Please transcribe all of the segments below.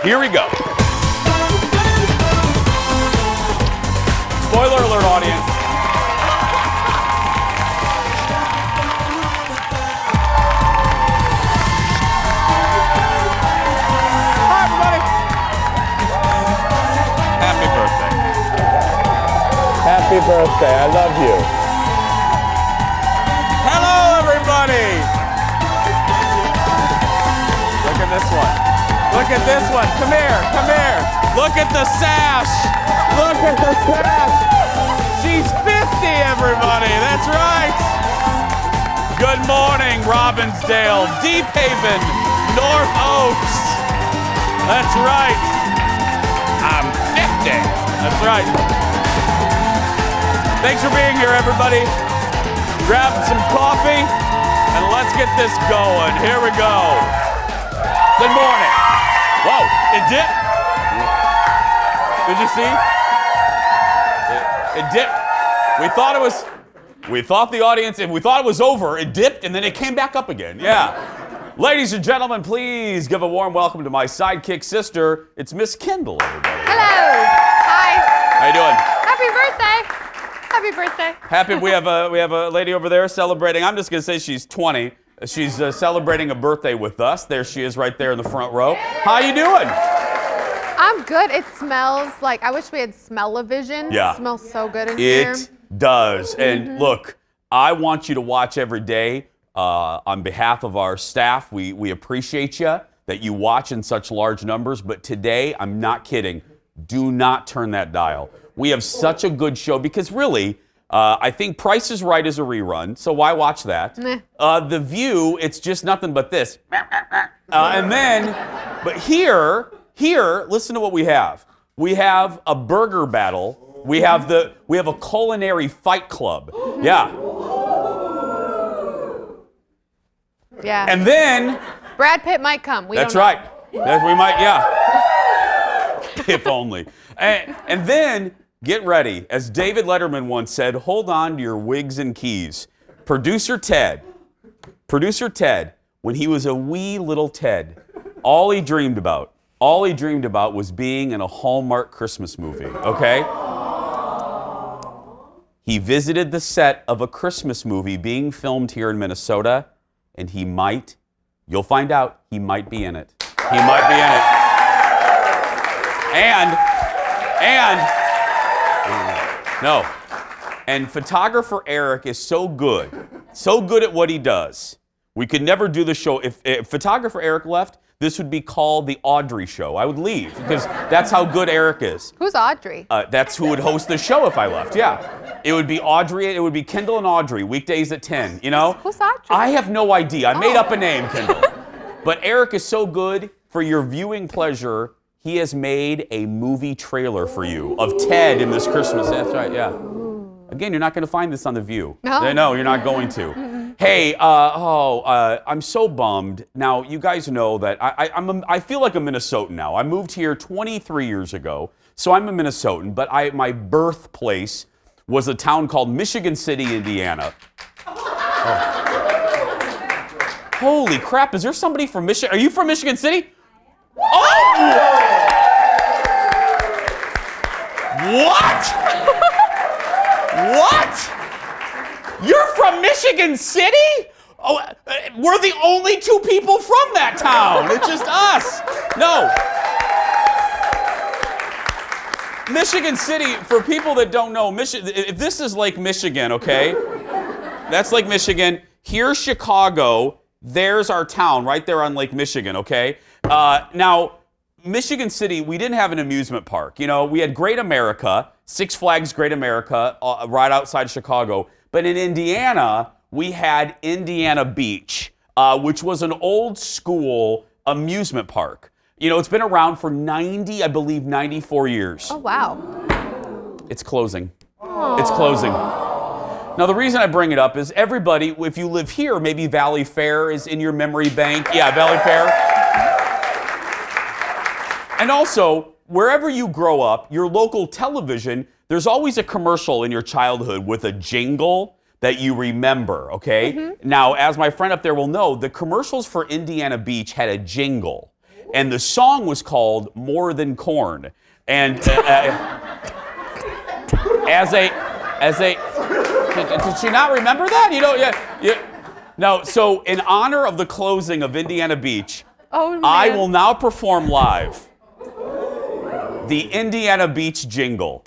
Here we go. Spoiler alert, audience. Hi, everybody. Happy birthday. Happy birthday. I love you. Hello, everybody. Look at this one. Look at this one. Come here. Come here. Look at the sash. Look at the sash. She's 50, everybody. That's right. Good morning, Robbinsdale, Deep Haven, North Oaks. That's right. I'm 50. That's right. Thanks for being here, everybody. Grab some coffee and let's get this going. Here we go. Good morning. Whoa, it dipped. Did you see? It dipped. We thought the audience, if we thought it was over, it dipped and then it came back up again. Yeah. Ladies and gentlemen, please give a warm welcome to my sidekick sister. It's Miss Kendall, everybody. Hello. Hi. How you doing? Happy birthday. Happy birthday. Happy. We have a lady over there celebrating. I'm just gonna say she's 20. She's celebrating a birthday with us. There she is, right there in the front row. How you doing? I'm good. It smells like, I wish we had smell-o-vision. Yeah. It smells so good in here. It does. And look, I want you to watch every day. On behalf of our staff, we appreciate you that you watch in such large numbers. But today, I'm not kidding. Do not turn that dial. We have such a good show because really, I think Price is Right is a rerun, so why watch that? The View, it's just nothing but this. And then, but here, listen to what we have. We have a burger battle. We have a culinary fight club. Yeah. Yeah. And then Brad Pitt might come. We that's don't know. right. We might, yeah. If only. And then get ready. As David Letterman once said, hold on to your wigs and keys. Producer Ted, when he was a wee little Ted, all he dreamed about was being in a Hallmark Christmas movie, okay? He visited the set of a Christmas movie being filmed here in Minnesota, and you'll find out, he might be in it. He might be in it. And photographer Eric is so good at what he does. We could never do the show. If photographer Eric left, this would be called the Audrey Show. I would leave because that's how good Eric is. Who's Audrey? That's who would host the show if I left, yeah. It would be Audrey, it would be Kendall and Audrey, weekdays at 10, you know? Who's Audrey? I have no idea. I made up a name, Kendall. But Eric is so good, for your viewing pleasure, he has made a movie trailer for you of Ted in this Christmas. That's right, yeah. Again, you're not going to find this on The View. No, you're not going to. Hey, I'm so bummed. Now, you guys know that I feel like a Minnesotan now. I moved here 23 years ago, so I'm a Minnesotan, but my birthplace was a town called Michigan City, Indiana. Oh. Holy crap, is there somebody from Michigan? Are you from Michigan City? Oh! What? What? You're from Michigan City? Oh, we're the only two people from that town. It's just us. No. Michigan City, for people that don't know, if this is Lake Michigan, okay? That's Lake Michigan. Here's Chicago. There's our town right there on Lake Michigan, okay? Now, Michigan City, we didn't have an amusement park. You know, we had Great America, Six Flags Great America, right outside Chicago. But in Indiana, we had Indiana Beach, which was an old school amusement park. You know, it's been around for 94 years. Oh, wow. It's closing. Aww. It's closing. Now, the reason I bring it up is everybody, if you live here, maybe Valley Fair is in your memory bank. Yeah, Valley Fair. And also, wherever you grow up, your local television, there's always a commercial in your childhood with a jingle that you remember, okay? Mm-hmm. Now, as my friend up there will know, the commercials for Indiana Beach had a jingle. and the song was called More Than Corn. And did she not remember that? You know, no, so in honor of the closing of Indiana Beach, I will now perform live the Indiana Beach jingle.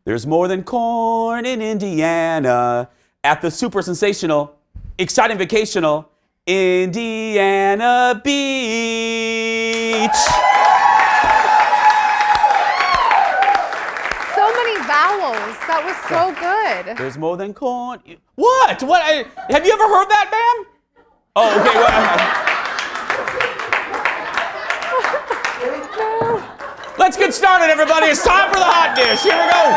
There's more than corn in Indiana at the super sensational, exciting vacational Indiana Beach. So many vowels. That was so good. There's more than corn. What? What? Have you ever heard that, ma'am? Oh, okay. Well, let's get started, everybody. It's time for the hot dish. Here we go.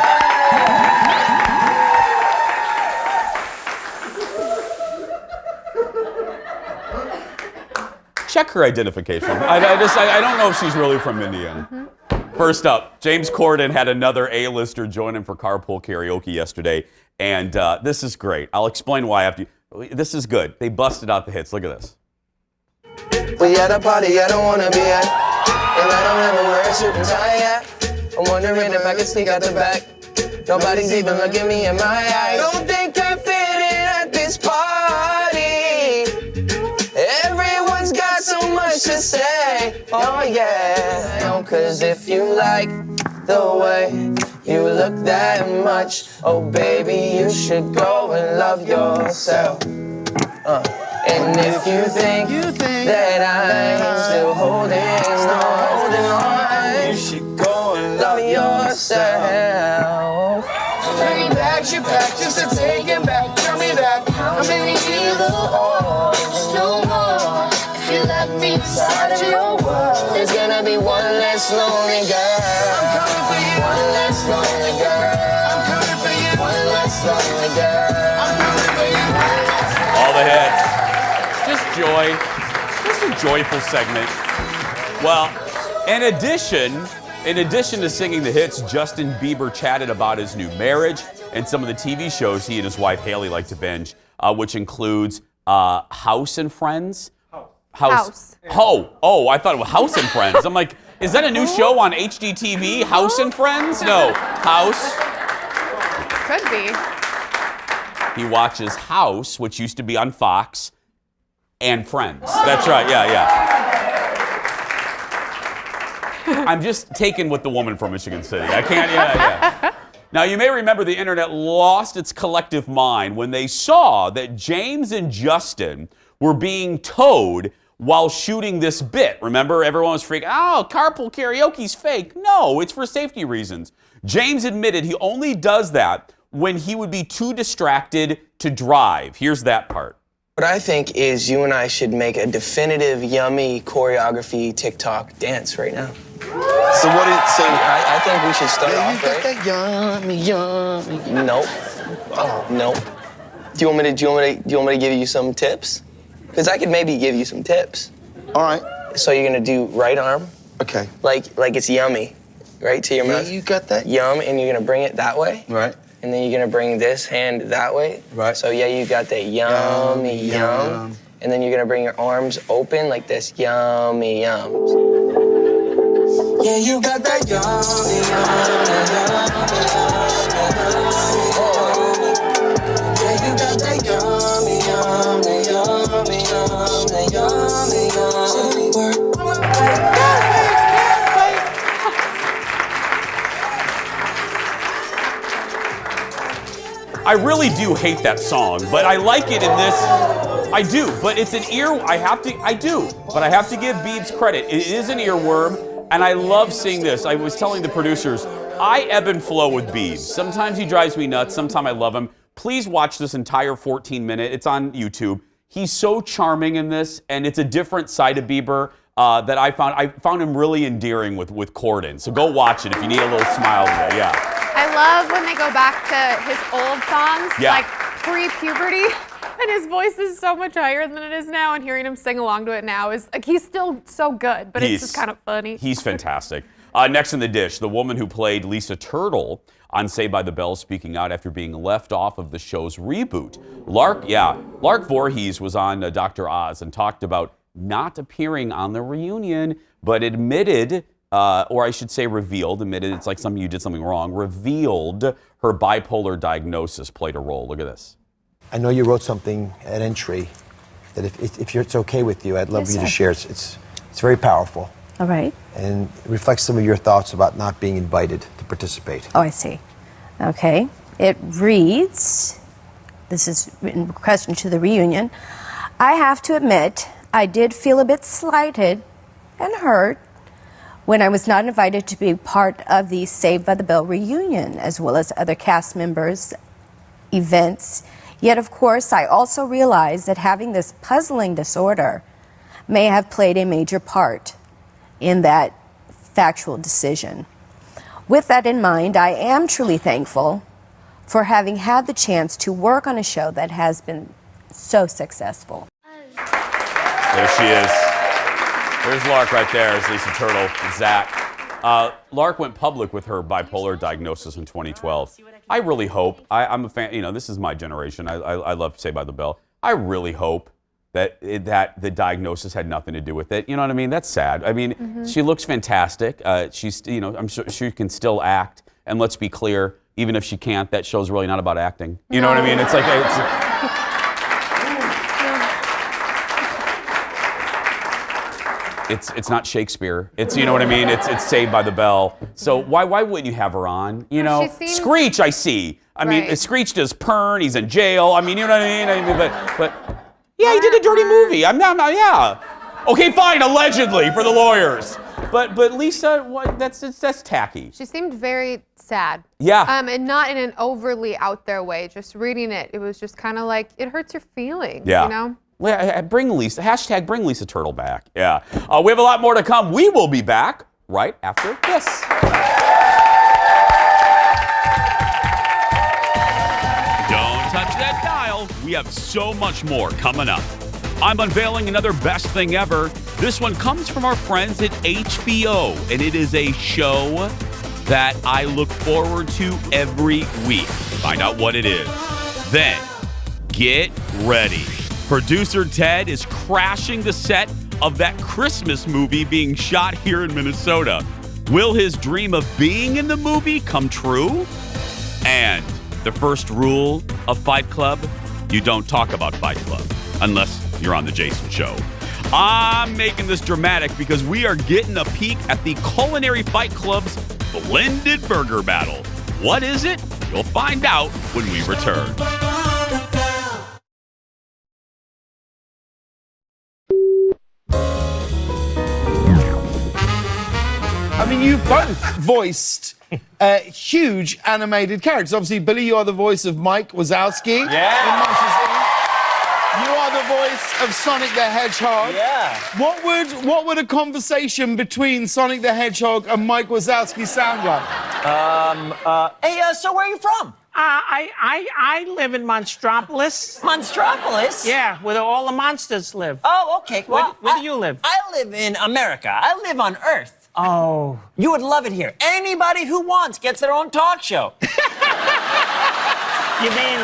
Check her identification. I don't know if she's really from Indiana. First up, James Corden had another A-lister join him for carpool karaoke yesterday, and this is great. I'll explain why after. This is good. They busted out the hits. Look at this. We at a party I don't wanna be at, and I don't ever wear a suit and tie at. I'm wondering if I can sneak out the back. Nobody's even looking me in my eyes. Don't think I fit in at this party. Everyone's got so much to say. Oh yeah, cause if you like the way you look that much, oh baby, you should go and love yourself. And if you think that I'm still holding on, you should go and love yourself. How many bags you pack just to take it back? Tell me that. How many evil hearts? No more. If you let me inside of your world, there's gonna be one less lonely girl. I'm coming for you. One less lonely girl. I'm coming for you. One less lonely girl. I'm coming for you. All the hits. Just joy. Just a joyful segment. Well, in addition to singing the hits, Justin Bieber chatted about his new marriage and some of the TV shows he and his wife Haley like to binge, which includes House and Friends. House. Oh, I thought it was House and Friends. I'm like, is that a new show on HGTV? House and Friends? No, House. Could be. He watches House, which used to be on Fox, and Friends. That's right, yeah. I'm just taken with the woman from Michigan City. I can't, yeah. Now, you may remember the internet lost its collective mind when they saw that James and Justin were being towed while shooting this bit. Remember, everyone was freaking, oh, carpool karaoke's fake. No, it's for safety reasons. James admitted he only does that when he would be too distracted to drive. Here's that part. What I think is you and I should make a definitive yummy choreography TikTok dance right now. So I think we should start off, right? That yummy. Nope. Oh, nope. Do you want me to give you some tips? Because I could maybe give you some tips. All right. So you're gonna do right arm. Okay. Like it's yummy, right to your mouth. You got that? Yum, and you're gonna bring it that way. Right. And then you're gonna bring this hand that way. Right. So yeah, you got that yummy yum. And then you're gonna bring your arms open like this, yummy yums. Yeah, you got that yummy Yeah, you got that yummy I really do hate that song, but I like it in this. I do, but it's an I have to give Biebs credit. It is an earworm, and I love seeing this. I was telling the producers, I ebb and flow with Biebs. Sometimes he drives me nuts, sometimes I love him. Please watch this entire 14-minute. It's on YouTube. He's so charming in this, and it's a different side of Bieber that I found him really endearing with Corden. So go watch it if you need a little smile today. Yeah. I love when they go back to his old songs, Yeah. like pre-puberty, and his voice is so much higher than it is now, and hearing him sing along to it now is like he's still so good, but it's just kind of funny. He's fantastic. Next in the dish, the woman who played Lisa Turtle on Saved by the Bell speaking out after being left off of the show's reboot. Lark Voorhees was on Dr. Oz and talked about not appearing on the reunion, but admitted, or I should say admitted, it's like you did something wrong, revealed her bipolar diagnosis played a role. Look at this. I know you wrote something, an entry, that if it's okay with you, I'd love you to share. It's very powerful. All right. And it reflects some of your thoughts about not being invited to participate. Oh, I see. Okay. It reads, this is in question to the reunion, I have to admit, I did feel a bit slighted and hurt when I was not invited to be part of the Saved by the Bell reunion, as well as other cast members' events. Yet, of course, I also realize that having this puzzling disorder may have played a major part in that factual decision. With that in mind, I am truly thankful for having had the chance to work on a show that has been so successful. There she is. There's Lark right there. There's Lisa Turtle and Zach. Lark went public with her bipolar diagnosis in 2012. I really hope, I'm a fan, this is my generation. I love Saved by the Bell. I really hope that the diagnosis had nothing to do with it. You know what I mean? That's sad. I mean, she looks fantastic. She's, I'm sure she can still act. And let's be clear, even if she can't, that show's really not about acting. You know what I mean? It's like, it's not Shakespeare. It's, you know what I mean? It's Saved by the Bell. So why wouldn't you have her on? You know, Screech, I see. I mean, Screech does Pern. He's in jail. I mean, you know what I mean? But yeah, he did a dirty movie. I'm not. Yeah. Okay, fine. Allegedly for the lawyers. But Lisa, that's tacky. She seemed very sad. Yeah. And not in an overly out there way. Just reading it, it was just kind of like it hurts your feelings. Yeah. You know. Well, bring Lisa. # bring Lisa Turtle back. Yeah. We have a lot more to come. We will be back right after this. Don't touch that dial. We have so much more coming up. I'm unveiling another best thing ever. This one comes from our friends at HBO, and it is a show that I look forward to every week. Find out what it is. Then, get ready. Producer Ted is crashing the set of that Christmas movie being shot here in Minnesota. Will his dream of being in the movie come true? And the first rule of Fight Club, you don't talk about Fight Club unless you're on the Jason Show. I'm making this dramatic because we are getting a peek at the Culinary Fight Club's blended burger battle. What is it? You'll find out when we return. I mean, you both voiced huge animated characters. Obviously, Billy, you are the voice of Mike Wazowski. Yeah. In Monsters, Inc. You are the voice of Sonic the Hedgehog. Yeah. What would a conversation between Sonic the Hedgehog and Mike Wazowski sound like? Hey, so where are you from? I live in Monstropolis. Monstropolis? Yeah, where all the monsters live. Oh, okay. Well, Where do you live? I live in America. I live on Earth. Oh. You would love it here. Anybody who wants gets their own talk show. You mean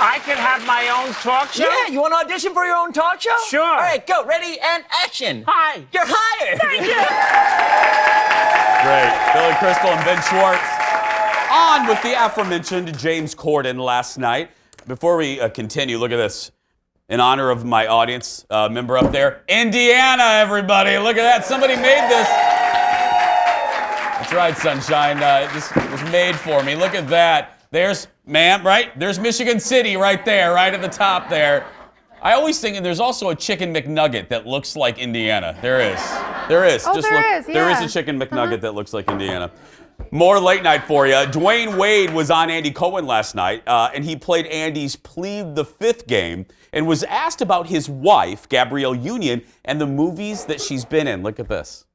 I could have my own talk show? Yeah, you want to audition for your own talk show? Sure. All right, go. Ready and action. Hi. You're hired. Thank you. Great. Billy Crystal and Ben Schwartz on with the aforementioned James Corden last night. Before we continue, look at this. In honor of my audience member up there, Indiana, everybody. Look at that. Somebody made this. That's right, sunshine. This was made for me. Look at that. There's, ma'am, right? There's Michigan City right there, right at the top there. I always think there's also a chicken McNugget that looks like Indiana. There is. There is. Oh, there is, There is yeah. a chicken McNugget that looks like Indiana. More late night for you. Dwayne Wade was on Andy Cohen last night, and he played Andy's Plead the Fifth game and was asked about his wife, Gabrielle Union, and the movies that she's been in. Look at this.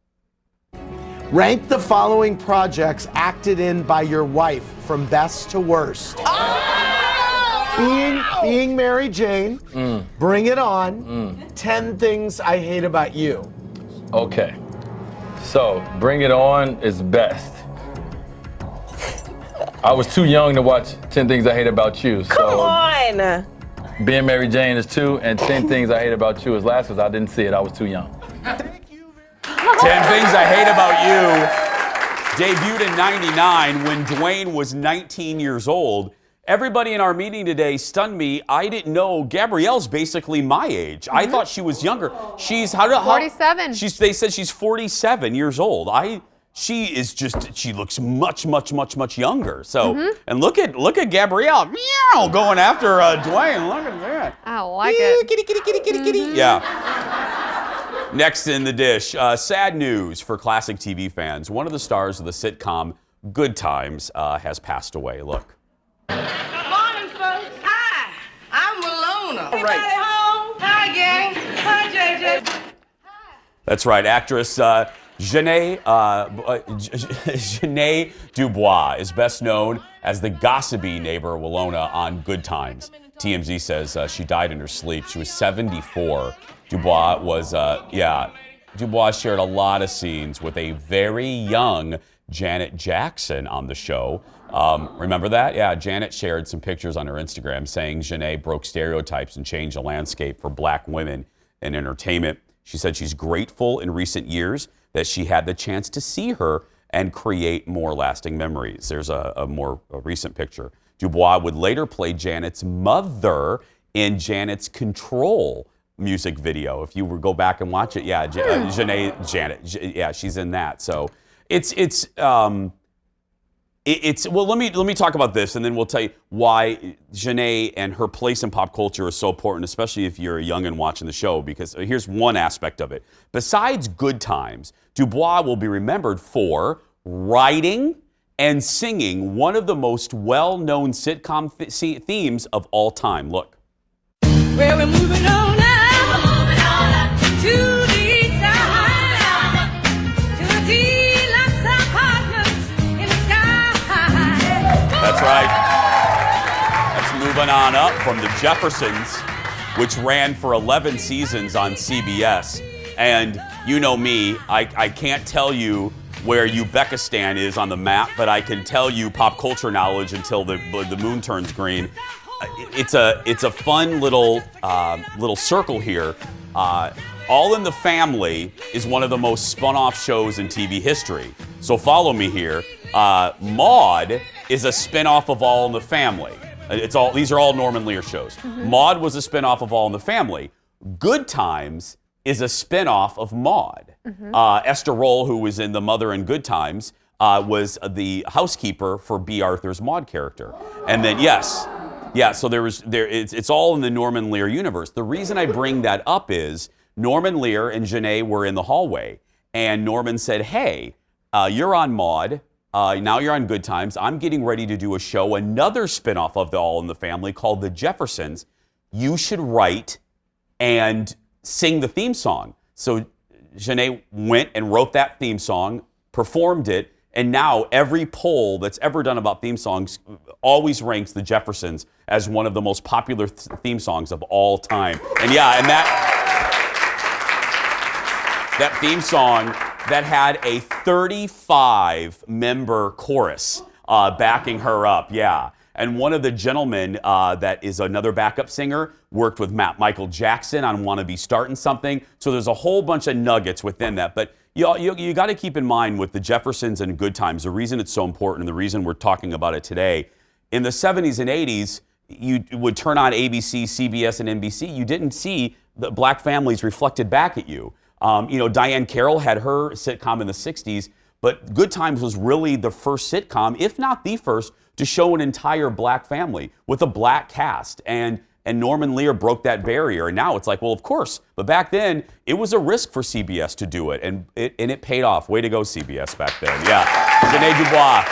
Rank the following projects acted in by your wife from best to worst. Being Mary Jane, Bring It On, 10 Things I Hate About You. Okay. So, Bring It On is best. I was too young to watch 10 Things I Hate About You. Come on! Being Mary Jane is 2, and 10 Things I Hate About You is last because I didn't see it. I was too young. 10 Things I Hate About You debuted in 99 when Dwayne was 19 years old. Everybody in our meeting today stunned me. I didn't know Gabrielle's basically my age. I thought she was younger. She's 47. They said she's 47 years old. She looks much younger. So, and look at Gabrielle, meow, going after Dwayne. Look at that. I like it. Kitty. Yeah. Next in the dish, sad news for classic TV fans. One of the stars of the sitcom Good Times has passed away. Look. Good morning, folks. Hi, I'm Walona. Anybody home? Hi, gang. Hi, JJ. That's right. Actress Ja'Net DuBois is best known as the gossipy neighbor Walona on Good Times. TMZ says she died in her sleep. She was 74. Dubois shared a lot of scenes with a very young Janet Jackson on the show. Remember that? Yeah, Janet shared some pictures on her Instagram saying Ja'Net broke stereotypes and changed the landscape for black women in entertainment. She said she's grateful in recent years that she had the chance to see her and create more lasting memories. There's a more recent picture. Dubois would later play Janet's mother in Janet's Control music video. If you go back and watch it, yeah, Janet, she's in that. So it's well, let me talk about this, and then we'll tell you why Ja'Net and her place in pop culture is so important, especially if you're a youngin' watching the show, because here's one aspect of it. Besides Good Times, Dubois will be remembered for writing and singing one of the most well-known sitcom themes of all time. Look. Well, we're moving on now to the east side, to the deluxe apartments in the sky. That's right. That's moving on up from the Jeffersons, which ran for 11 seasons on CBS. And you know me, I can't tell you where Uzbekistan is on the map, but I can tell you pop culture knowledge until the moon turns green. It's a fun little circle here. All in the Family is one of the most spun-off shows in TV history. So follow me here. Maude is a spin-off of All in the Family. These are all Norman Lear shows. Maude was a spin-off of All in the Family. Good Times is a spin-off of Maude. Esther Roll, who was in The Mother in Good Times, was the housekeeper for B. Arthur's Maude character. And then, so it's all in the Norman Lear universe. The reason I bring that up is Norman Lear and Ja'Net were in the hallway, and Norman said, hey, you're on Maude, now you're on Good Times. I'm getting ready to do a show, another spinoff of the All in the Family called The Jeffersons. You should write and sing the theme song. So Ja'Net went and wrote that theme song, performed it, and now every poll that's ever done about theme songs always ranks The Jeffersons as one of the most popular theme songs of all time. And that theme song that had a 35-member chorus backing her up, yeah. And one of the gentlemen that is another backup singer worked with Michael Jackson on Wanna Be Startin' Something. So there's a whole bunch of nuggets within that. But you got to keep in mind with The Jeffersons and Good Times, the reason it's so important and the reason we're talking about it today, in the 70s and 80s, you would turn on ABC, CBS, and NBC. You didn't see the black families reflected back at you. Diane Carroll had her sitcom in the 60s, but Good Times was really the first sitcom, if not the first, to show an entire black family with a black cast. And Norman Lear broke that barrier. And now it's like, well, of course. But back then, it was a risk for CBS to do it. And it paid off. Way to go, CBS, back then. Yeah. Ja'Net DuBois.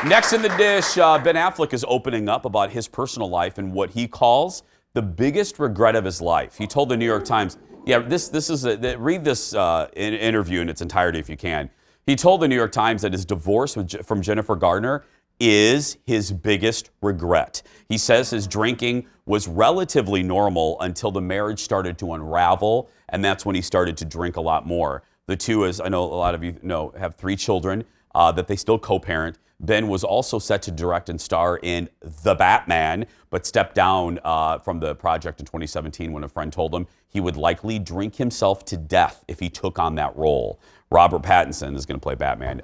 Next in the dish, Ben Affleck is opening up about his personal life and what he calls the biggest regret of his life. He told the New York Times, read this interview in its entirety if you can. He told the New York Times that his divorce from Jennifer Gardner is his biggest regret. He says his drinking was relatively normal until the marriage started to unravel, and that's when he started to drink a lot more. The two, as I know a lot of you know, have 3 children that they still co-parent. Ben was also set to direct and star in The Batman, but stepped down from the project in 2017 when a friend told him he would likely drink himself to death if he took on that role. Robert Pattinson is going to play Batman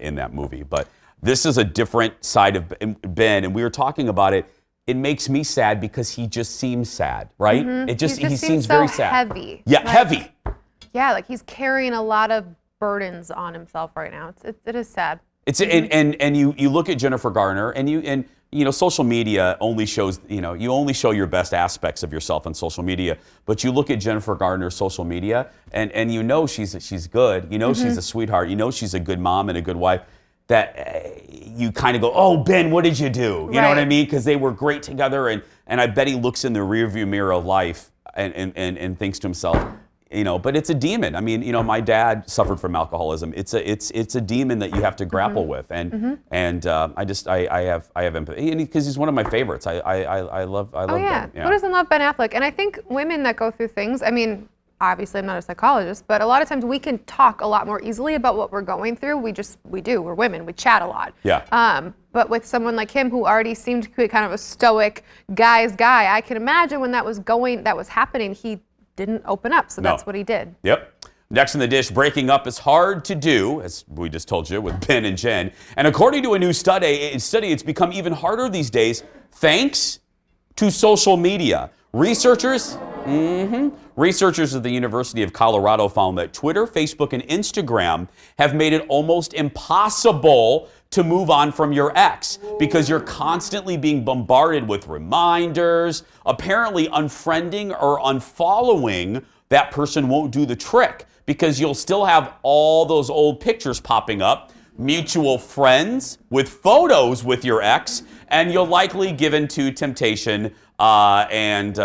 in that movie. But this is a different side of Ben, and we were talking about it. It makes me sad because he just seems sad, right? Mm-hmm. It just he seems so very sad. Heavy. Yeah, like, heavy. Yeah, like he's carrying a lot of burdens on himself right now. It is sad. It's and you look at Jennifer Garner and you know social media only shows you only show your best aspects of yourself on social media, but you look at Jennifer Garner's social media and you know she's good, you know she's a sweetheart, you know she's a good mom and a good wife, that you kind of go, oh Ben, what did you do? You know what I mean? Because they were great together, and I bet he looks in the rearview mirror of life and thinks to himself, you know, but it's a demon. I mean, you know, my dad suffered from alcoholism. It's a demon that you have to grapple with, and I have empathy because he's one of my favorites. I love Ben. Yeah. Who doesn't love Ben Affleck? And I think women that go through things, I mean, obviously I'm not a psychologist, but a lot of times we can talk a lot more easily about what we're going through. We're women, we chat a lot. Yeah. But with someone like him who already seemed to be kind of a stoic guy's guy, I can imagine when that was happening, he didn't open up, so that's what he did. Yep. Next in the dish, breaking up is hard to do, as we just told you, with Ben and Jen. And according to a new study, it's become even harder these days thanks to social media. Researchers at the University of Colorado found that Twitter, Facebook, and Instagram have made it almost impossible to move on from your ex because you're constantly being bombarded with reminders. Apparently, unfriending or unfollowing that person won't do the trick because you'll still have all those old pictures popping up, mutual friends with photos with your ex, and you'll likely give in to temptation and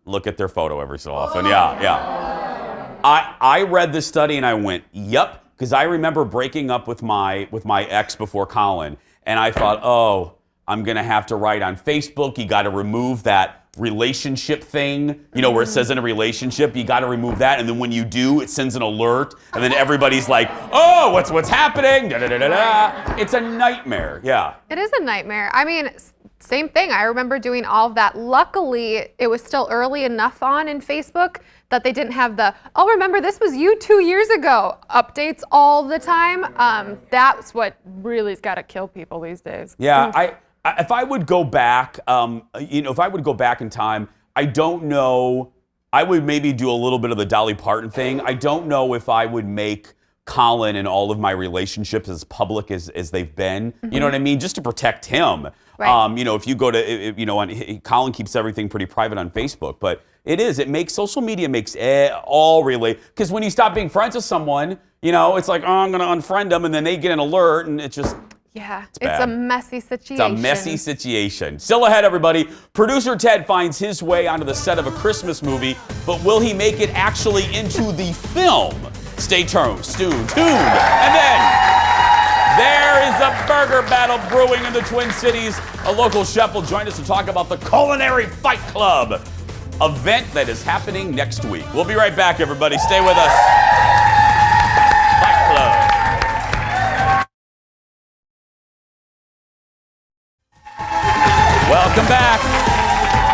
look at their photo every so often. Yeah. I read this study and I went, yep, because I remember breaking up with my ex before Colin, and I thought, oh, I'm gonna have to write on Facebook. You got to remove that relationship thing, you know, where it says in a relationship, you got to remove that, and then when you do, it sends an alert, and then everybody's like, oh, what's happening? Da, da, da, da, da. It's a nightmare. Yeah. It is a nightmare. I mean, same thing. I remember doing all of that. Luckily, it was still early enough in Facebook that they didn't have the, oh, remember this was you 2 years ago, updates all the time. That's what really's got to kill people these days. Yeah, if I would go back, if I would go back in time, I don't know. I would maybe do a little bit of the Dolly Parton thing. I don't know if I would make Colin and all of my relationships as public as they've been. You know what I mean? Just to protect him. Right. If you go to, Colin keeps everything pretty private on Facebook, but social media makes all really, because when you stop being friends with someone, it's like, oh, I'm going to unfriend them, and then they get an alert, and it's just. Yeah, it's a messy situation. It's a messy situation. Still ahead, everybody. Producer Ted finds his way onto the set of a Christmas movie, but will he make it actually into the film? Stay tuned. And then there is a burger battle brewing in the Twin Cities. A local chef will join us to talk about the Culinary Fight Club event that is happening next week. We'll be right back, everybody. Stay with us. Fight Club. Welcome back.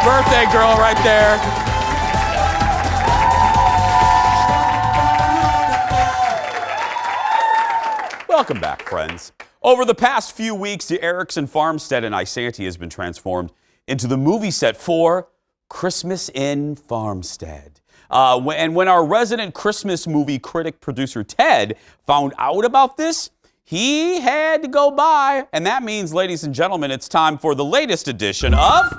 Birthday girl right there. Welcome back, friends. Over the past few weeks, the Erickson Farmstead in Isanti has been transformed into the movie set for Christmas in Farmstead. And when our resident Christmas movie critic producer Ted found out about this, he had to go by, and that means, ladies and gentlemen, it's time for the latest edition of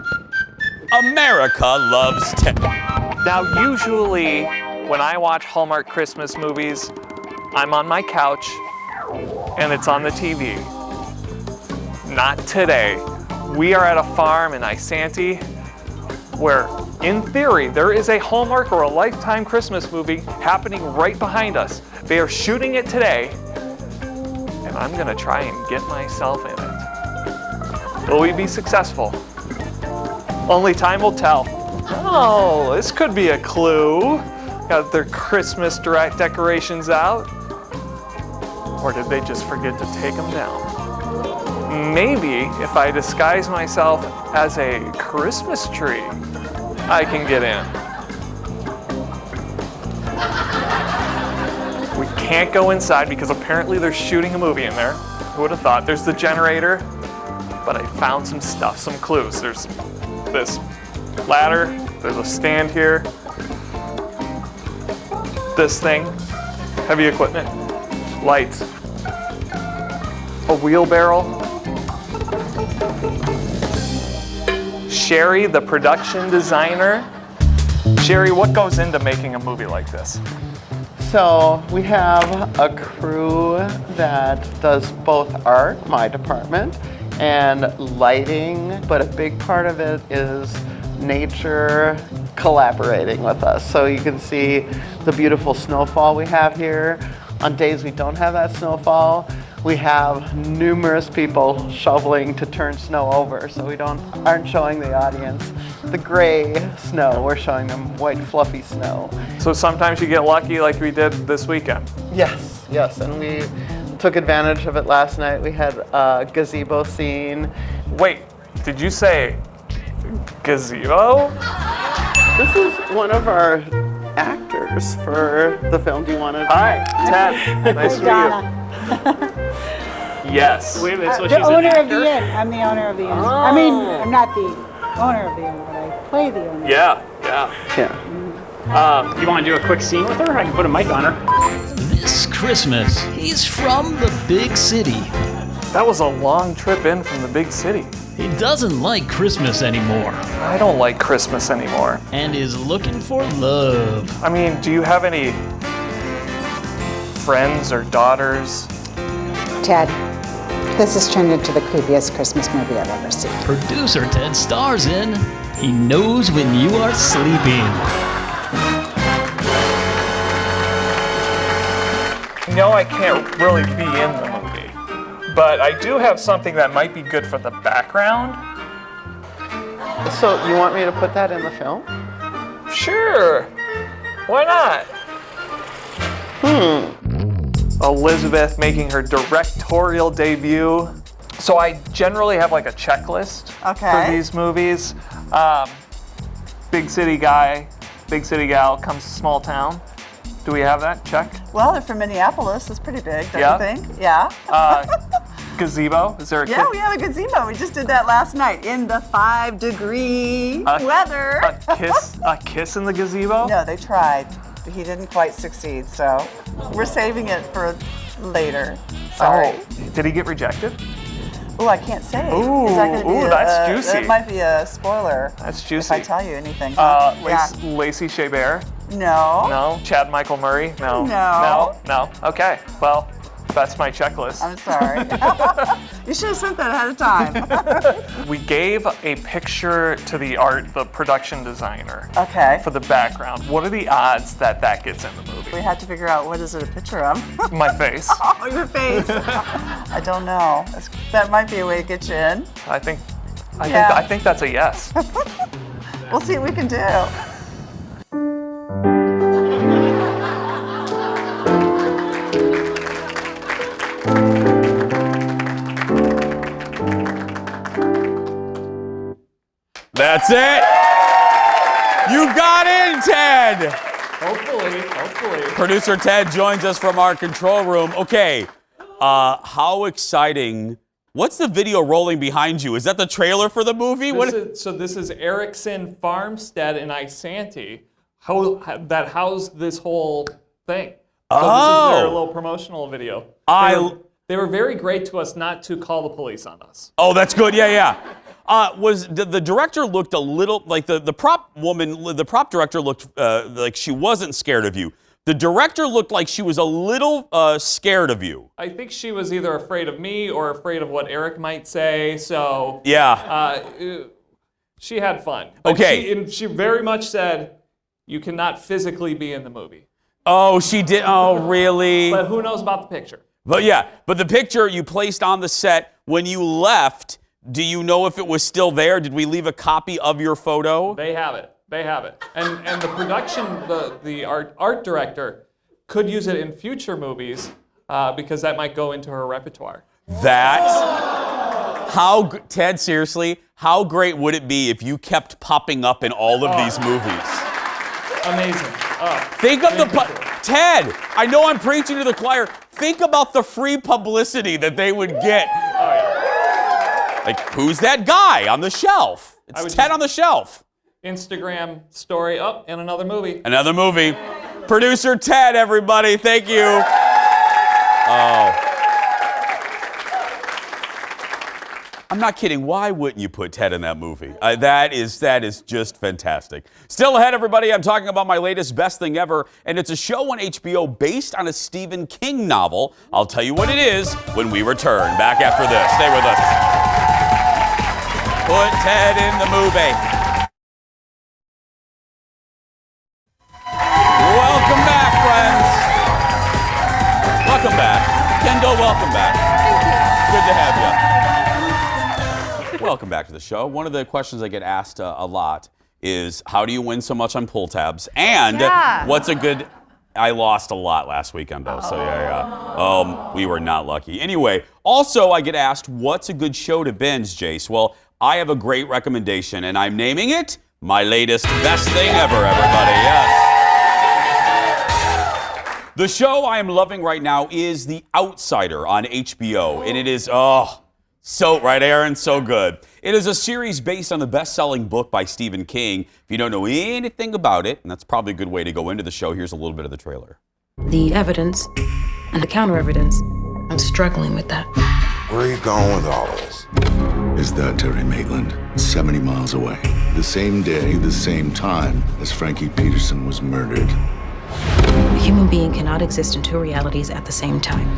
America Loves Ted. Now, usually, when I watch Hallmark Christmas movies, I'm on my couch, and it's on the TV. Not today. We are at a farm in Isanti, where, in theory, there is a Hallmark or a Lifetime Christmas movie happening right behind us. They are shooting it today, and I'm gonna try and get myself in it. Will we be successful? Only time will tell. Oh, this could be a clue. Got their Christmas decorations out. Or did they just forget to take them down? Maybe if I disguise myself as a Christmas tree, I can get in. We can't go inside because apparently they're shooting a movie in there. Who would have thought? There's the generator, but I found some stuff, some clues. There's this ladder, there's a stand here, this thing, heavy equipment, lights, a wheelbarrow. Sherry, the production designer. Sherry, what goes into making a movie like this? So we have a crew that does both art, my department, and lighting, but a big part of it is nature collaborating with us. So you can see the beautiful snowfall we have here. On days we don't have that snowfall, we have numerous people shoveling to turn snow over, so we aren't showing the audience the gray snow. We're showing them white, fluffy snow. So sometimes you get lucky like we did this weekend. Yes, and we took advantage of it last night. We had a gazebo scene. Wait, did you say gazebo? This is one of our actors for the film. Do you want to? Hi, Ted. Nice to meet you. Yes. Wait a minute, so she's the owner of the inn. I'm the owner of the inn. Oh. I mean, I'm not the owner of the inn, but I play the owner. Yeah. You want to do a quick scene with her? I can put a mic on her. This Christmas, he's from the big city. That was a long trip in from the big city. He doesn't like Christmas anymore. I don't like Christmas anymore. And is looking for love. I mean, do you have any friends or daughters? Ted, this has turned into the creepiest Christmas movie I've ever seen. Producer Ted stars in He Knows When You Are Sleeping. No, I can't really be in the movie, but I do have something that might be good for the background. So you want me to put that in the film? Sure. Why not? Elizabeth making her directorial debut. So I generally have like a checklist for these movies. Big city guy, big city gal comes to small town. Do we have that? Check. Well, they're from Minneapolis. It's pretty big, don't you think? Yeah. Gazebo? Is there a we have a gazebo. We just did that last night in the 5-degree weather. A kiss in the gazebo? No, they tried. He didn't quite succeed, so we're saving it for later. Sorry. Oh, did he get rejected? Oh, I can't say. Ooh, Is that gonna be that's juicy. That might be a spoiler. That's juicy. If I tell you anything. Lacey Chabert? No. No? Chad Michael Murray? No. No? Okay. Well, that's my checklist. I'm sorry. You should have sent that ahead of time. We gave a picture to the production designer. Okay. For the background. What are the odds that that gets in the movie? We have to figure out what is it a picture of. My face. Oh, your face. I don't know. That might be a way to get you in. I think that's a yes. We'll see what we can do. That's it. You got in, Ted. Hopefully. Producer Ted joins us from our control room. Okay, how exciting. What's the video rolling behind you? Is that the trailer for the movie? This is Erickson Farmstead in Isanti that housed this whole thing. So this is their little promotional video. They were very great to us not to call the police on us. Oh, that's good. Yeah. Was the director looked a little like the prop woman? The prop director looked like she wasn't scared of you. The director looked like she was a little scared of you. I think she was either afraid of me or afraid of what Eric might say. So she had fun. But she very much said, "You cannot physically be in the movie." Oh, she did. Oh, really? But who knows about the picture? But the picture you placed on the set when you left. Do you know if it was still there? Did we leave a copy of your photo? They have it. They have it. And the production, the art director could use it in future movies because that might go into her repertoire. Ted, seriously, how great would it be if you kept popping up in all of these movies? Amazing. Think of Ted, I know I'm preaching to the choir. Think about the free publicity that they would get. Oh, yeah. Like, who's that guy on the shelf? It's Ted on the shelf. Instagram story up in another movie. Another movie. Producer Ted, everybody. Thank you. Oh. I'm not kidding. Why wouldn't you put Ted in that movie? That is just fantastic. Still ahead, everybody, I'm talking about my latest best thing ever, and it's a show on HBO based on a Stephen King novel. I'll tell you what it is when we return. Back after this. Stay with us. Put Ted in the movie. Welcome back, friends. Welcome back. Kendall, welcome back. Thank you. Good to have you. Welcome back to the show. One of the questions I get asked a lot is, how do you win so much on pull tabs? And what's a good... I lost a lot last weekend, though, so yeah. We were not lucky. Anyway, also I get asked, what's a good show to binge, Jace? Well, I have a great recommendation, and I'm naming it my latest best thing ever, everybody. Yes. The show I am loving right now is The Outsider on HBO, and it is, so, right, Aaron? So good. It is a series based on the best-selling book by Stephen King. If you don't know anything about it, and that's probably a good way to go into the show, here's a little bit of the trailer. The evidence and the counter-evidence, I'm struggling with that. Where are you going with all of this? Is that Terry Maitland, 70 miles away. The same day, the same time as Frankie Peterson was murdered. A human being cannot exist in two realities at the same time.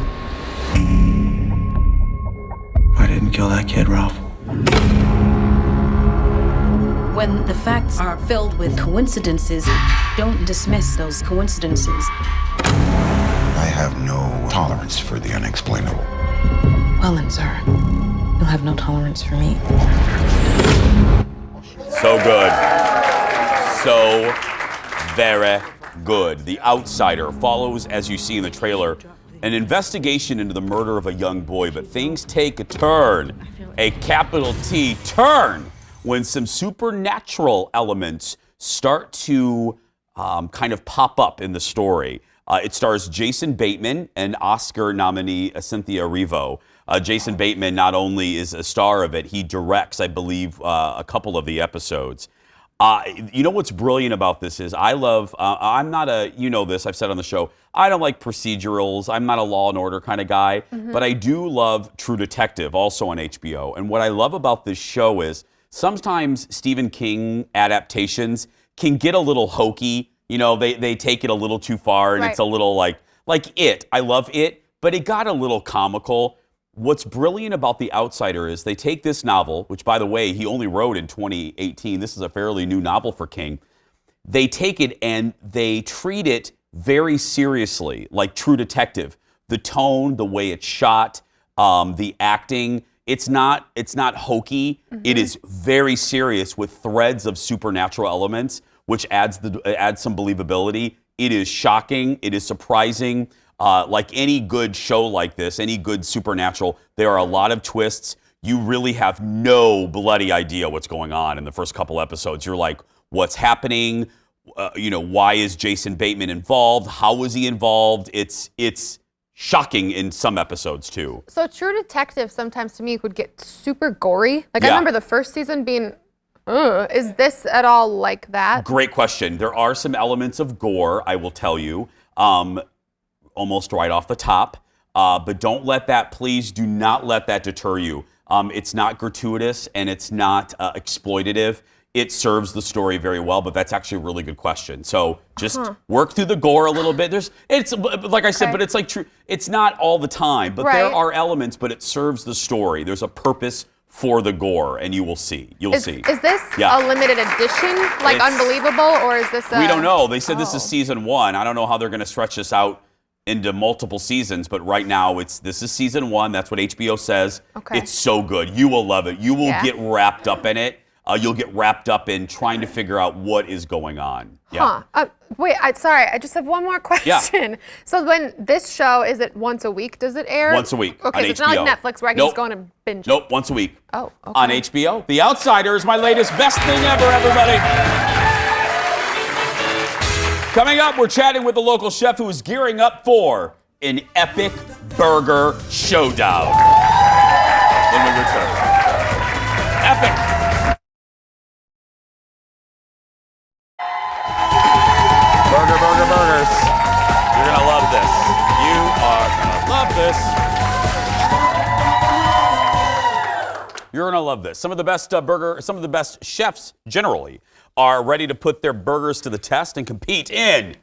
I didn't kill that kid, Ralph. When the facts are filled with coincidences, don't dismiss those coincidences. I have no tolerance for the unexplainable. Well then, sir, you'll have no tolerance for me. So good. So very good. The Outsider follows, as you see in the trailer, an investigation into the murder of a young boy, but things take a turn, a capital T turn, when some supernatural elements start to kind of pop up in the story. It stars Jason Bateman and Oscar nominee Cynthia Erivo. Jason Bateman not only is a star of it, he directs, I believe, a couple of the episodes. You know what's brilliant about this is I love, I'm not a, you know this, I've said on the show, I don't like procedurals. I'm not a Law and Order kind of guy, but I do love True Detective, also on HBO. And what I love about this show is sometimes Stephen King adaptations can get a little hokey. You know, they take it a little too far, and it's a little like It. I love It, but it got a little comical. What's brilliant about The Outsider is they take this novel, which, by the way, he only wrote in 2018. This is a fairly new novel for King. They take it and they treat it very seriously, like True Detective. The tone, the way it's shot, the acting, it's not hokey. It is very serious with threads of supernatural elements, which adds some believability. It is shocking. It is surprising. Like any good show like this, any good supernatural, there are a lot of twists. You really have no bloody idea what's going on in the first couple episodes. You're like, what's happening? Why is Jason Bateman involved? How was he involved? It's shocking in some episodes too. So True Detective sometimes to me would get super gory. Like I remember the first season being, is this at all like that? Great question. There are some elements of gore, I will tell you. Almost right off the top. But don't let that, please do not let that deter you. It's not gratuitous and it's not exploitative. It serves the story very well, but that's actually a really good question. So just work through the gore a little bit. It's like I said, but it's like true. It's not all the time, but there are elements, but it serves the story. There's a purpose for the gore, and you will see. You'll see. Is this a limited edition, like Unbelievable, or is this we don't know. They said this is season 1. I don't know how they're going to stretch this out into multiple seasons, but right now this is season 1. That's what HBO says. Okay. It's so good. You will love it. You will Yeah. get wrapped up in it. You'll get wrapped up in trying to figure out what is going on. Yeah. Huh. Wait, sorry, I just have one more question. So when this show, is it once a week does it air? Once a week Okay, on so it's HBO. not like Netflix where I can just go on and binge it. Nope, once a week. Oh, okay. On HBO. The Outsiders, my latest best thing ever, everybody. Coming up, we're chatting with a local chef who is gearing up for an epic burger showdown. When we return. Epic. Burgers. You're gonna love this. You are gonna love this. You're gonna love this. Some of the best chefs generally are ready to put their burgers to the test and compete in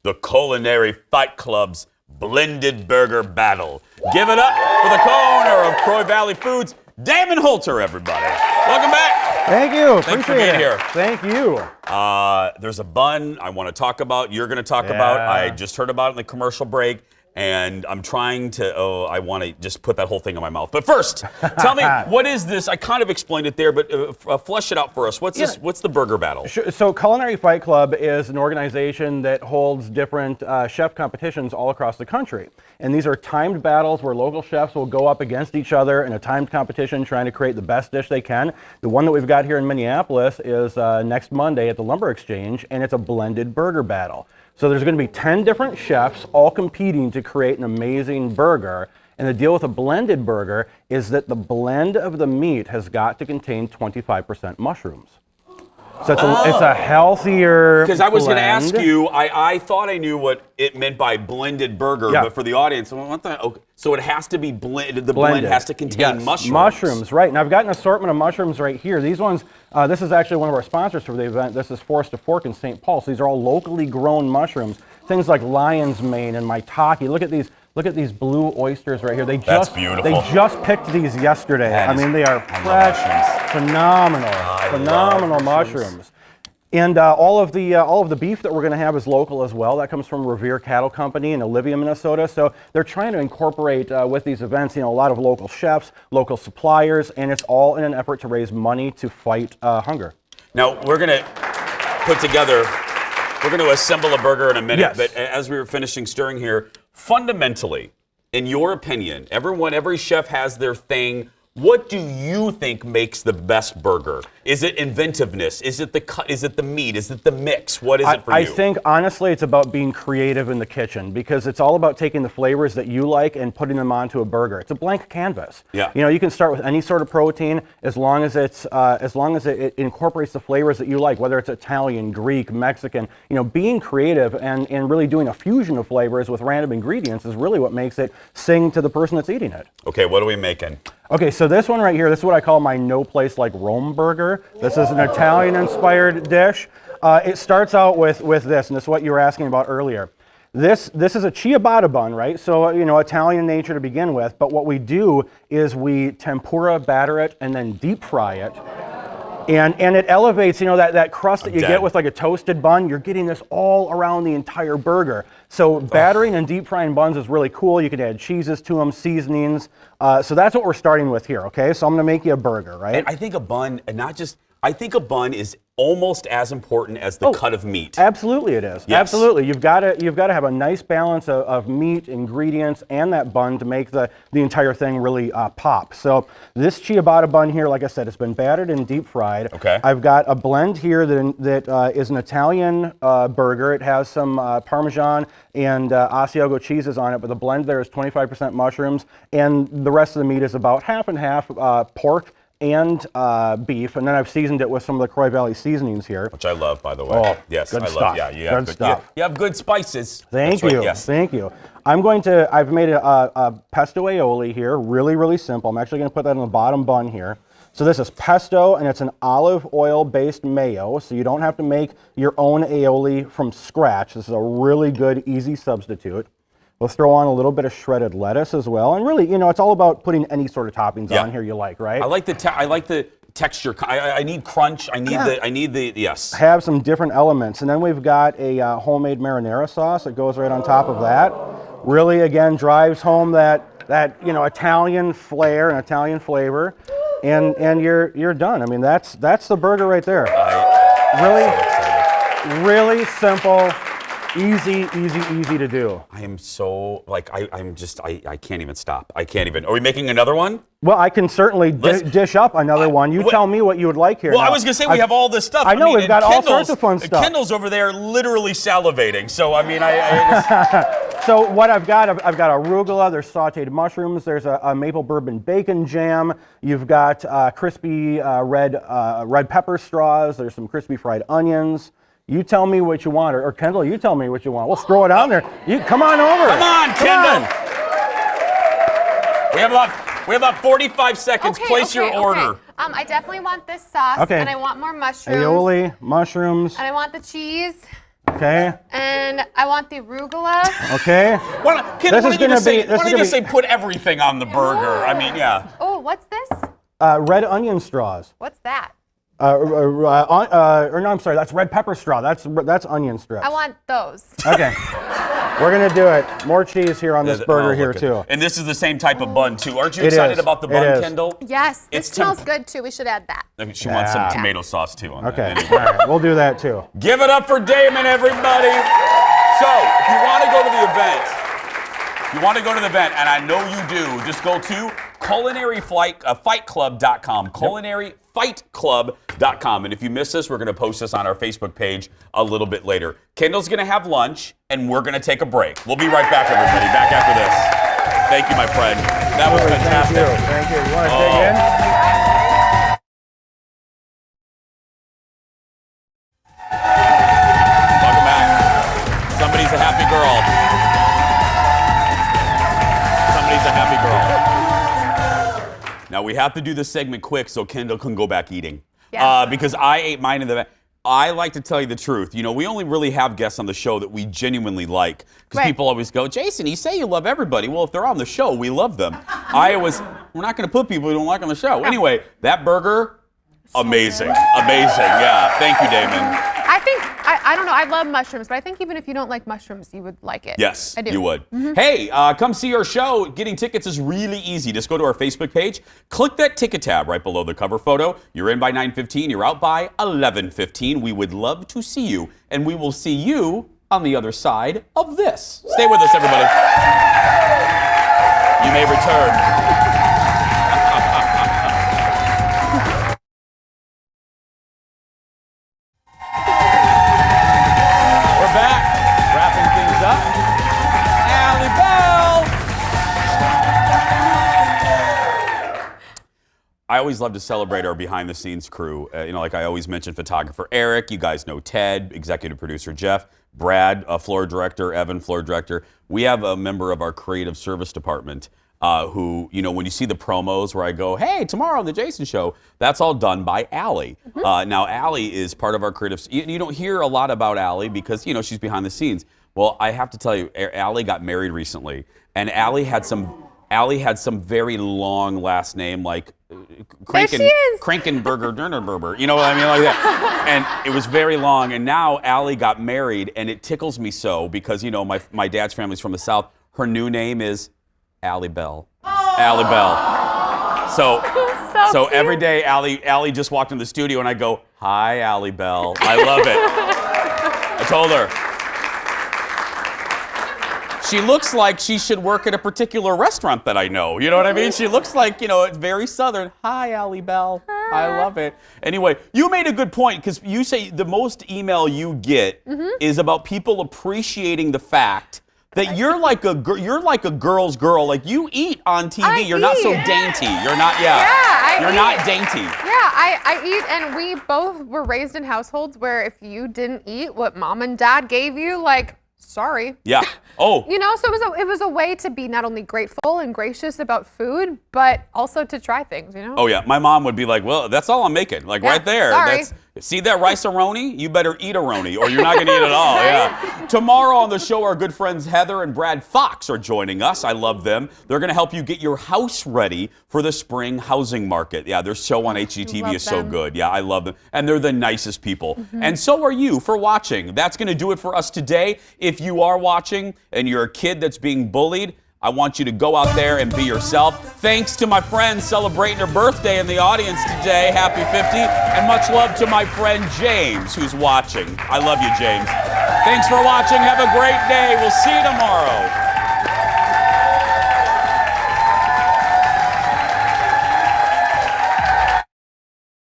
the Culinary Fight Club's blended burger battle. Give it up for the co-owner of Croy Valley Foods, Damon Holter, everybody. Welcome back. Thank you. Thanks for Appreciate being it. here. Thank you. There's a bun I want to talk about. You're going to talk about. I just heard about it in the commercial break, and I'm trying to. I want to just put that whole thing in my mouth. But first, tell me, what is this? I kind of explained it there, but flesh it out for us. What's this? What's the burger battle? So Culinary Fight Club is an organization that holds different chef competitions all across the country. And these are timed battles where local chefs will go up against each other in a timed competition trying to create the best dish they can. The one that we've got here in Minneapolis is next Monday at the Lumber Exchange, and it's a blended burger battle. So there's going to be 10 different chefs all competing to create an amazing burger. And the deal with a blended burger is that the blend of the meat has got to contain 25% mushrooms. So it's a healthier Because I was going to blend. ask you, I thought I knew what it meant by blended burger, but for the audience, what the, okay, so it has to be blended. The blend has to contain mushrooms. Mushrooms, right. And I've got an assortment of mushrooms right here. These ones, this is actually one of our sponsors for the event. This is Forest to Fork in St. Paul. So these are all locally grown mushrooms. Things like lion's mane and maitake. Look at these. Look at these blue oysters right here. That's beautiful. They just picked these yesterday. That I mean, they are fresh, phenomenal mushrooms. And all of the beef that we're going to have is local as well. That comes from Revere Cattle Company in Olivia, Minnesota. So they're trying to incorporate with these events, a lot of local chefs, local suppliers, and it's all in an effort to raise money to fight hunger. Now we're going to put together. We're going to assemble a burger in a minute, Yes. but as we were finishing stirring here, fundamentally, in your opinion, every chef has their thing. What do you think makes the best burger? Is it inventiveness? Is it the cut? Is it the meat? Is it the mix? What is it for you? I think, honestly, it's about being creative in the kitchen because it's all about taking the flavors that you like and putting them onto a burger. It's a blank canvas. Yeah. You can start with any sort of protein as long as it incorporates the flavors that you like, whether it's Italian, Greek, Mexican. Being creative and really doing a fusion of flavors with random ingredients is really what makes it sing to the person that's eating it. Okay, what are we making? Okay, so this one right here, this is what I call my No Place Like Rome burger. This is an Italian-inspired dish. It starts out with this, and this is what you were asking about earlier. This is a ciabatta bun, right? So, Italian in nature to begin with, but what we do is we tempura batter it and then deep fry it. And it elevates, that crust that you get with like a toasted bun. You're getting this all around the entire burger. So battering and deep frying buns is really cool. You can add cheeses to them, seasonings. So that's what we're starting with here, okay? So I'm gonna make you a burger, right? And I think a bun, I think a bun is almost as important as the cut of meat. Absolutely it is. Yes. Absolutely. You've got to have a nice balance of meat, ingredients, and that bun to make the entire thing really pop. So this ciabatta bun here, like I said, it's been battered and deep fried. Okay. I've got a blend here that is an Italian burger. It has some Parmesan and Asiago cheeses on it, but the blend there is 25% mushrooms, and the rest of the meat is about half and half pork and beef, and then I've seasoned it with some of the Croy Valley seasonings here. Which I love, by the way. Oh, yes, good I stuff. love. Yeah, you have good stuff. You have good spices. Thank That's you. Right, yes. Thank you. I've made a pesto aioli here, really, really simple. I'm actually going to put that in the bottom bun here. So this is pesto, and it's an olive oil-based mayo, so you don't have to make your own aioli from scratch. This is a really good, easy substitute. We'll throw on a little bit of shredded lettuce as well, and really, it's all about putting any sort of toppings on here you like, right? I like the texture. I need crunch. I need the yes. Have some different elements, and then we've got a homemade marinara sauce that goes right on top of that. Really, again, drives home that Italian flair and Italian flavor, and you're done. I mean, that's the burger right there. Really simple, easy to do. I am so I can't even stop. I can't even. Are we making another one? Well, I can certainly dish up another one. You tell me what you would like here. Well, now. I was gonna say we have all this stuff. I know mean, we've got all sorts of fun stuff. Kendall's over there literally salivating. So I mean, So what I've got arugula. There's sautéed mushrooms. There's a maple bourbon bacon jam. You've got crispy red pepper straws. There's some crispy fried onions. You tell me what you want, or Kendall, you tell me what you want. We'll throw it on there. You come on over. Come on, Kendall. We have about 45 seconds. Place your order. I definitely want this sauce, Okay. and I want more mushrooms. Aioli, mushrooms. And I want the cheese. Okay. And I want the arugula. Okay. Why don't you just say put everything on the burger? I mean, yeah. Oh, what's this? Red onion straws. What's that? No, I'm sorry. That's red pepper straw. That's onion strips. I want those. Okay. We're gonna do it. More cheese here on this burger here too. And this is the same type of bun too. Aren't you excited about the bun, Kendall? Yes. It smells good too. We should add that. She wants some tomato sauce too on Okay. that. Anyway. All right. We'll do that too. Give it up for Damon, everybody. So, if you want to go to the event, and I know you do, just go to culinaryfightclub.com. Culinaryfightclub.com. And if you miss this, we're going to post this on our Facebook page a little bit later. Kendall's going to have lunch, and we're going to take a break. We'll be right back, everybody. Back after this. Thank you, my friend. That was fantastic. Thank you. You want to dig in? Welcome back. Somebody's a happy girl. Somebody's a happy girl. Now we have to do this segment quick so Kendall can go back eating. Yeah. Because I ate mine in the. I like to tell you the truth. You know, we only really have guests on the show that we genuinely like. Because people always go, Jason, you say you love everybody. Well, if they're on the show, we love them. We're not going to put people we don't like on the show. Anyway, that burger, amazing. Amazing. Yeah. Thank you, Damon. I don't know. I love mushrooms, but I think even if you don't like mushrooms, you would like it. Yes, I do. you would. Hey, come see our show. Getting tickets is really easy. Just go to our Facebook page, click that ticket tab right below the cover photo. You're in by 9:15, you're out by 11:15. We would love to see you, and we will see you on the other side of this. Stay with us, everybody. You may return. I always love to celebrate our behind-the-scenes crew. Like I always mention photographer Eric. You guys know Ted, executive producer Jeff, Brad, floor director, Evan, floor director. We have a member of our creative service department who, when you see the promos where I go, hey, tomorrow on the Jason Show, that's all done by Allie. Now, Allie is part of our creative. You don't hear a lot about Allie because, she's behind the scenes. Well, I have to tell you, Allie got married recently, and Allie had some very long last name, like Krankenberger, Dernerberger, you know what I mean, like that. And it was very long. And now Allie got married, and it tickles me so because my dad's family's from the South. Her new name is Allie Bell. Allie Bell. So every day Allie just walked in the studio, and I go, "Hi, Allie Bell." I love it. I told her. She looks like she should work at a particular restaurant that I know. You know what I mean? She looks like, very Southern. Hi, Allie Bell. Hi. I love it. Anyway, you made a good point because you say the most email you get is about people appreciating the fact that you're like a girl's girl. Like you eat on TV. You're not so dainty. You're not. You're not dainty. Yeah, I eat, and we both were raised in households where if you didn't eat what mom and dad gave you, sorry. Yeah. Oh. So it was a way to be not only grateful and gracious about food, but also to try things, Oh yeah. My mom would be like, well, that's all I'm making. Right there. Sorry. See that rice-a-roni? You better eat a roni or you're not going to eat it all. Yeah. Tomorrow on the show, our good friends Heather and Brad Fox are joining us. I love them. They're going to help you get your house ready for the spring housing market. Yeah, their show on HGTV is so good. Yeah, I love them. And they're the nicest people. And so are you for watching. That's going to do it for us today. If you are watching and you're a kid that's being bullied, I want you to go out there and be yourself. Thanks to my friend celebrating her birthday in the audience today. Happy 50. And much love to my friend James, who's watching. I love you, James. Thanks for watching. Have a great day. We'll see you tomorrow.